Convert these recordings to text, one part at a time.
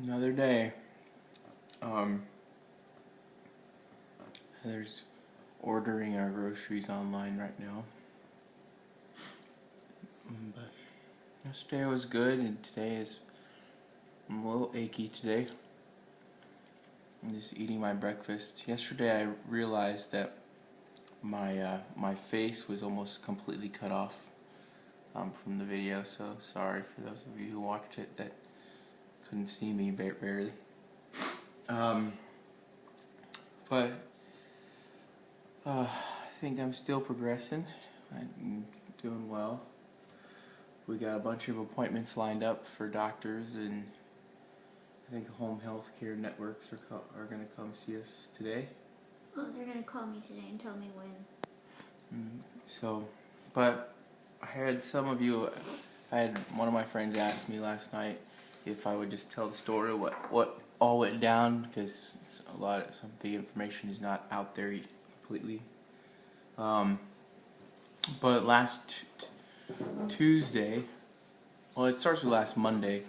Another day. Um, there's ordering our groceries online right now. But yesterday was good, and I'm a little achy today. I'm just eating my breakfast. Yesterday I realized that my face was almost completely cut off from the video. So sorry for those of you who watched it that couldn't see me barely. Um, but I think I'm still progressing. I'm doing well. We got a bunch of appointments lined up for doctors, and I think home health care networks are going to come see us today. Oh, they're going to call me today and tell me when. But I had one of my friends ask me last night if I would just tell the story what all went down, because some of the information is not out there completely. But last Tuesday, well, it starts with last Monday.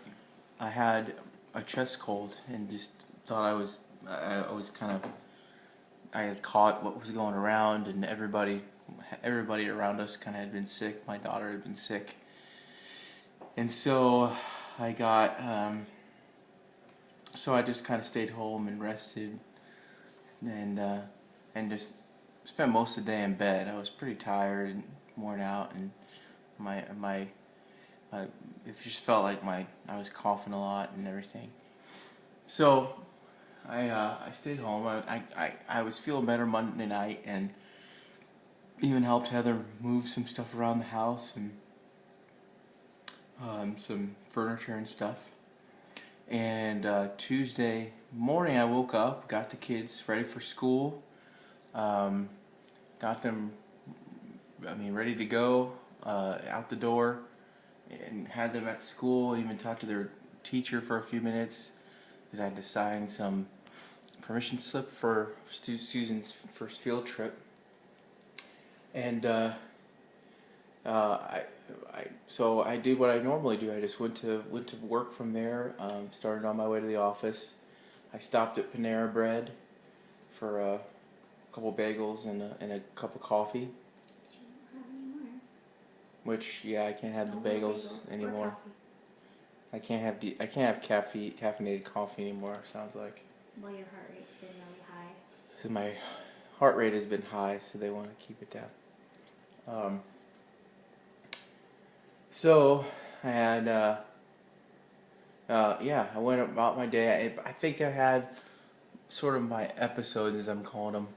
I had a chest cold and just thought I had caught what was going around, and everybody around us kind of had been sick. My daughter had been sick, and so I got so I just kind of stayed home and rested, and just spent most of the day in bed. I was pretty tired and worn out, and it just felt like I was coughing a lot and everything. So I stayed home. I was feeling better Monday night, and even helped Heather move some stuff around the house, and some furniture and stuff. And Tuesday morning I woke up, got the kids ready for school, got them ready to go out the door, and had them at school. Even talked to their teacher for a few minutes, because I had to sign some permission slip for Susan's first field trip. And so I did what I normally do. I just went to work from there. Started on my way to the office. I stopped at Cernero Bread for a couple bagels and a cup of coffee. Which, yeah, I can't have the bagels anymore. I can't have caffeinated coffee anymore. Sounds like. Well, your heart rate's been really high. 'Cause my heart rate has been high, so they want to keep it down. So I had I went about my day. I think I had sort of my episodes, as I'm calling them.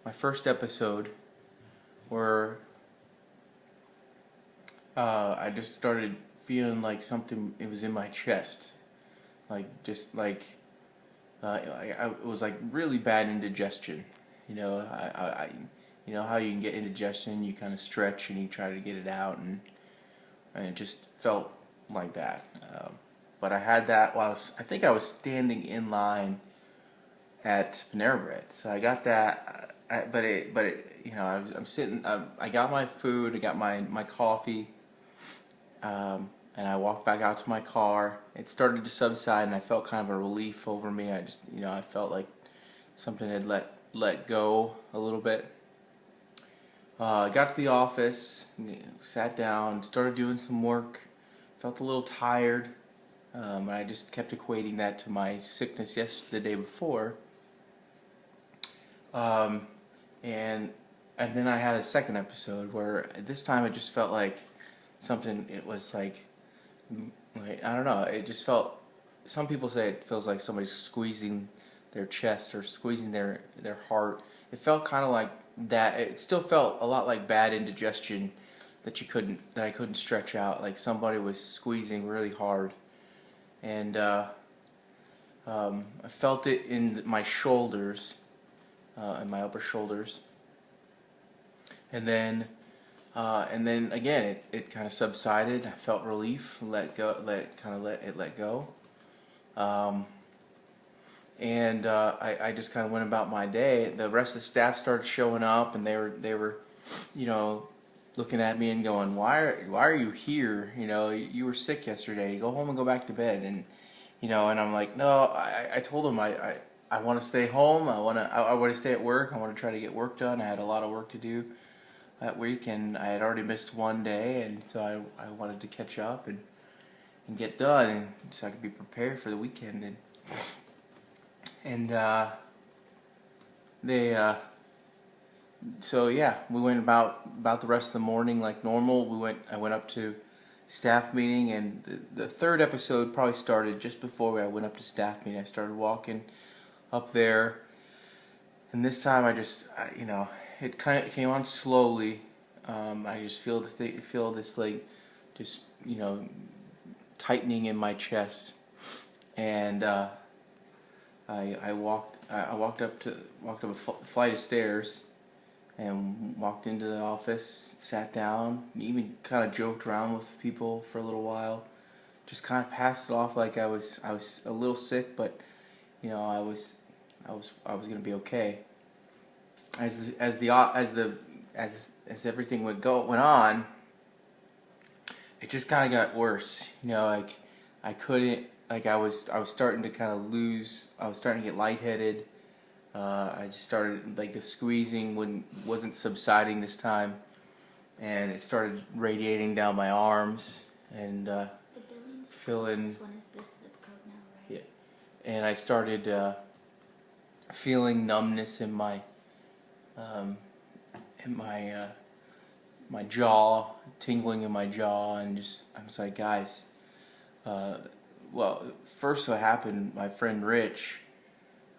My first episode, where I just started feeling like something. It was in my chest, it was like really bad indigestion. You know, you know how you can get indigestion. You kind of stretch and you try to get it out, and it just felt like that. But I had that while I think I was standing in line at Panera Bread. So I got that, I'm sitting. I got my food. I got my coffee. And I walked back out to my car. It started to subside, and I felt kind of a relief over me. I felt like something had let go a little bit. I got to the office, sat down, started doing some work. Felt a little tired, and I just kept equating that to my sickness the day before. And then I had a second episode where this time it just felt like something. It was like I don't know. It just felt. Some people say it feels like somebody's squeezing their chest or squeezing their heart. It felt kind of like that. It still felt a lot like bad indigestion that I couldn't stretch out. Like somebody was squeezing really hard, and I felt it in my shoulders, in my upper shoulders, and then again it kind of subsided. I felt relief, let go. I just kind of went about my day. The rest of the staff started showing up, and they were, looking at me and going, why are you here? You were sick yesterday. Go home and go back to bed. And you know, and I'm like, no, I told him I want to stay home. I want to stay at work. I want to try to get work done. I had a lot of work to do that week, and I had already missed one day, and so I wanted to catch up and get done, and so I could be prepared for the weekend. And they so yeah, we went about the rest of the morning like normal. I went up to staff meeting, and the third episode probably started just before I went up to staff meeting. I started walking up there, and this time you know, it kind of came on slowly. I just feel this like just, you know, tightening in my chest, and I walked up a flight of stairs and walked into the office, sat down, even kind of joked around with people for a little while. Just kind of passed it off like I was a little sick, but you know, I was gonna be okay. As everything went on, it just kind of got worse. You know, like I couldn't, like I was starting to kind of lose. I was starting to get lightheaded. I just started, like, the squeezing wasn't subsiding this time, and it started radiating down my arms and feeling. This one is this zip code now, right? Yeah, and I started feeling numbness in my my jaw, tingling in my jaw, and I was like, guys. Well, first what happened, my friend Rich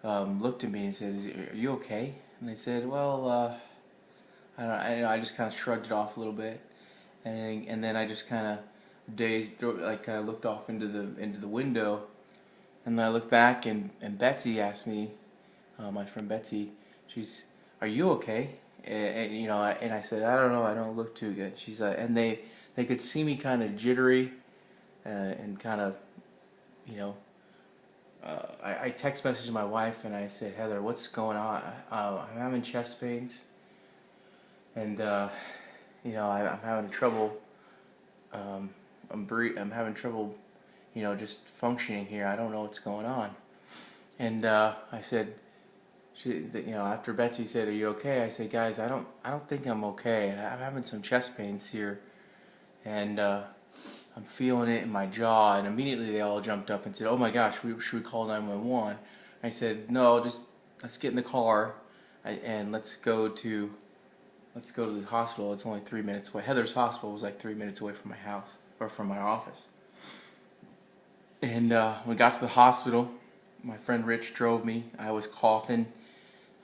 looked at me and said, "Are you okay?" And I said, "Well, I just kind of shrugged it off a little bit, and then I just kind of dazed, like kind of looked off into the window, and then I looked back, and Betsy asked me, my friend Betsy, "Are you okay?" And you know, and I said, "I don't know, I don't look too good." She's like, and they could see me kind of jittery, and kind of, you know. I text messaged my wife and I said, "Heather, what's going on? I'm having chest pains, and you know, I'm having trouble. I'm having trouble, you know, just functioning here. I don't know what's going on." And I said, you know, after Betsy said, "Are you okay?" I said, "Guys, I don't think I'm okay. I'm having some chest pains here, and I'm feeling it in my jaw." And immediately they all jumped up and said, "Oh my gosh, should we call 911?" I said, "No, just let's get in the car and let's go to the hospital. It's only 3 minutes away." Heather's hospital was like 3 minutes away from my house, or from my office. And we got to the hospital. My friend Rich drove me. I was coughing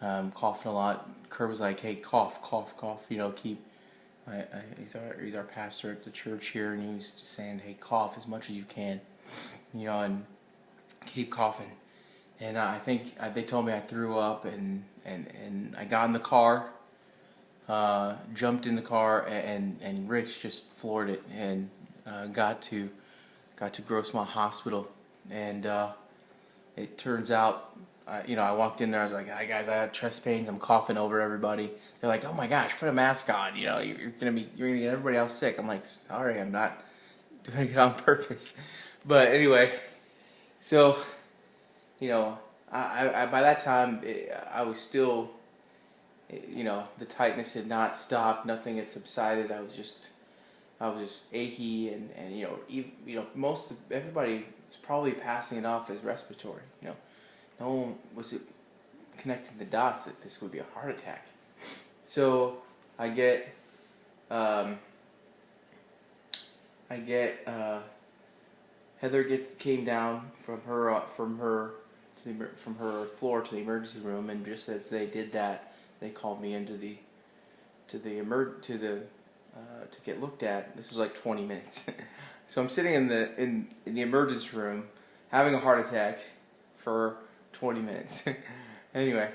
a lot. Kurt was like, "Hey, cough, cough, cough. You know, keep." He's our pastor at the church here, and he was just saying, "Hey, cough as much as you can, you know, and keep coughing." And I think they told me I threw up, and I got in the car, jumped in the car, and Rich just floored it, and got to Grossmont Hospital, and it turns out. You know, I walked in there. I was like, "Hi guys, I have chest pains. I'm coughing over everybody." They're like, "Oh my gosh, put a mask on. You know, you're gonna get everybody else sick." I'm like, "Sorry, I'm not doing it on purpose." But anyway, so you know, I by that time I was still, you know, the tightness had not stopped. Nothing had subsided. I was just achy, and you know, everybody was probably passing it off as respiratory. You know. No one was connecting the dots that this would be a heart attack. So I get Heather came down from her floor to the emergency room, and just as they did that, they called me into to get looked at. This was like 20 minutes. So I'm sitting in the emergency room having a heart attack for 20 minutes. Anyway,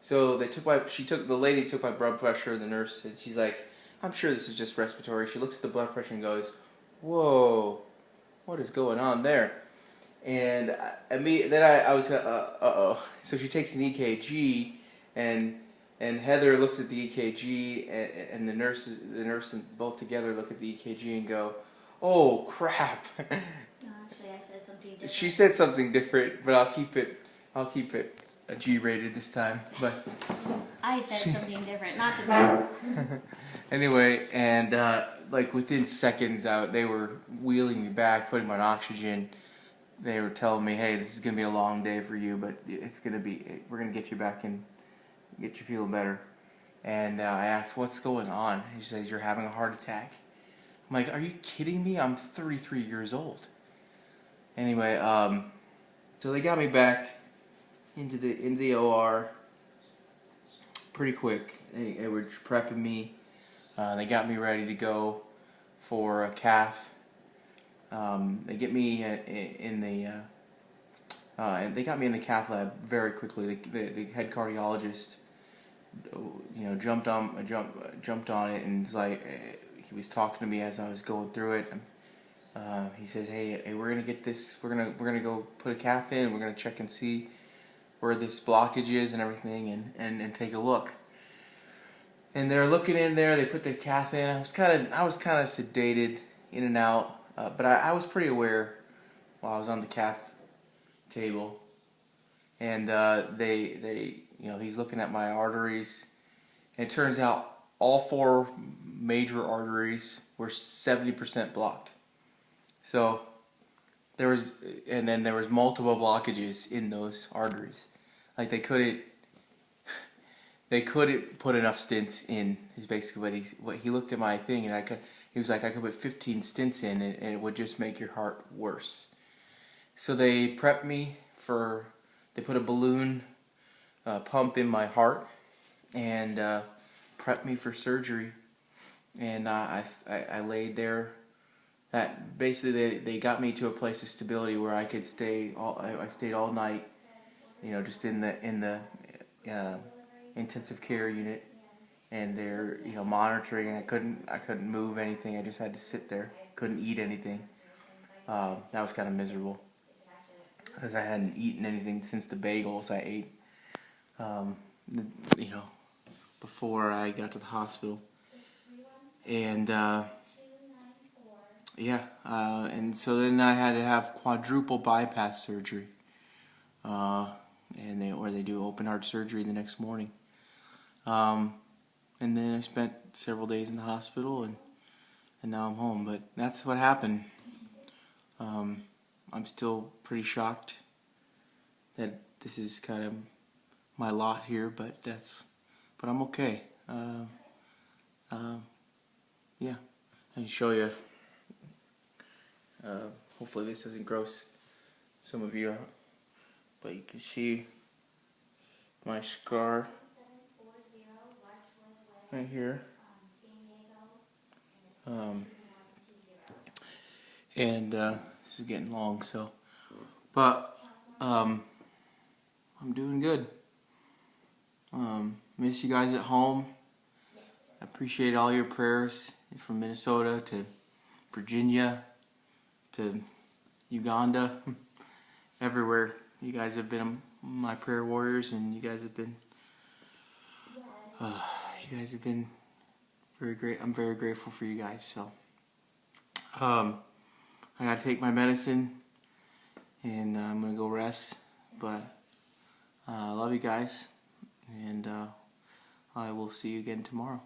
so the lady took my blood pressure. The nurse said, she's like, "I'm sure this is just respiratory." She looks at the blood pressure and goes, "Whoa, what is going on there?" And I was uh-oh. So she takes an EKG, and Heather looks at the EKG, and the nurse and both together look at the EKG and go, "Oh crap." No, something different. She said something different, but I'll keep it a G-rated this time. But I said something different, not the anyway, and like within seconds, they were wheeling me back, putting me on oxygen. They were telling me, "Hey, this is gonna be a long day for you, but we're gonna get you back and get you feeling better." And I asked, "What's going on?" He says, "You're having a heart attack." I'm like, "Are you kidding me? I'm 33 years old." Anyway, so they got me back into the OR pretty quick. They were prepping me. They got me ready to go for a cath. They get me in the and they got me in the cath lab very quickly. The head cardiologist, jumped on it, and it's like he was talking to me as I was going through it. He said, "Hey, we're gonna get this. We're gonna go put a cath in. We're gonna check and see where this blockage is and everything, and take a look." And they're looking in there. They put the cath in. I was kind of sedated in and out, but I was pretty aware while I was on the cath table. And he's looking at my arteries. And it turns out all 4 major arteries were 70% blocked. So there was multiple blockages in those arteries. Like they couldn't put enough stents in. Is basically what he looked at my thing, and he was like, I could put 15 stents in, and it would just make your heart worse. So they prepped me they put a balloon pump in my heart and prepped me for surgery. And I laid there. That basically they got me to a place of stability where I could stay. I stayed all night, just in the intensive care unit, and they're monitoring. I couldn't move anything. I just had to sit there. Couldn't eat anything. That was kind of miserable because I hadn't eaten anything since the bagels I ate. Before I got to the hospital, and and so then I had to have quadruple bypass surgery, and they do open heart surgery the next morning. And then I spent several days in the hospital, and now I'm home. But that's what happened. I'm still pretty shocked that this is kind of my lot here, but I'm okay. Yeah, I can show you. Hopefully this doesn't gross some of you out, but you can see my scar right here. And this is getting long, but I'm doing good. Miss you guys at home. I appreciate all your prayers from Minnesota to Virginia to Uganda, everywhere. You guys have been my prayer warriors, and you guys have been very great. I'm very grateful for you guys. So I gotta take my medicine, and I'm gonna go rest. But I love you guys, and I will see you again tomorrow.